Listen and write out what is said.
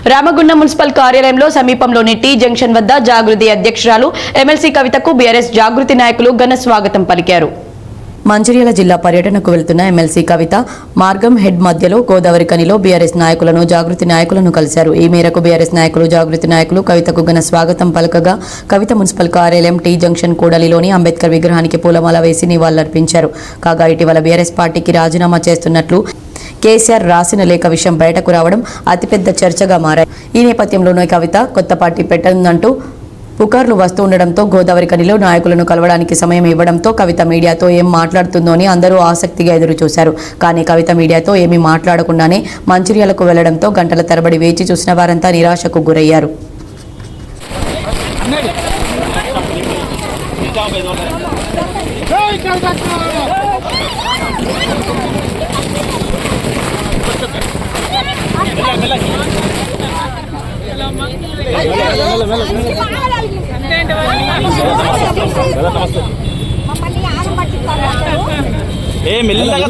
Ramagundam municipal కార్యాలయంలో సమీపంలోని tea junction వద్ద జాగృతి అధ్యక్షురాలు ఎమ్మెల్సీ కవితకు బీఆర్ఎస్ జాగృతి నాయకులు ఘన స్వాగతం పలికారు. మంచిర్యాల జిల్లా పర్యటనకు వెళ్తున్న ఎమ్మెల్సీ కవిత మార్గం హెడ్ మధ్యలో గోదావరి కనిలో బీఆర్ఎస్ నాయకులను జాగృతి నాయకులను కలిశారు. ఈ మేరకు బీఆర్ఎస్ నాయకులు జాగృతి నాయకులు కవితకు ఘన స్వాగతం పలకగా కవిత మున్సిపల్ కార్యాలయం టీ జంక్షన్ కూడలిలోని అంబేద్కర్ విగ్రహానికి పూలమాల వేసి నివాళులర్పించారు. కాగా ఇటీవల బీఆర్ఎస్ పార్టీకి రాజీనామా చేస్తున్నట్లు కేసీఆర్ రాసిన లేఖ విషయం బయటకు రావడం అతిపెద్ద చర్చగా మారాయి. ఈ నేపథ్యంలోనే కవిత కొత్త పార్టీ పెట్టనుందంటూ పుకార్లు వస్తూ ఉండడంతో గోదావరి కనిలో నాయకులను కలవడానికి సమయం ఇవ్వడంతో కవిత మీడియాతో ఏం మాట్లాడుతుందో అని అందరూ ఆసక్తిగా ఎదురు చూశారు. కానీ కవిత మీడియాతో ఏమీ మాట్లాడకుండానే మంచిర్యాలకు వెళ్లడంతో గంటల తరబడి వేచి చూసిన వారంతా నిరాశకు గురయ్యారు. మెల్లగా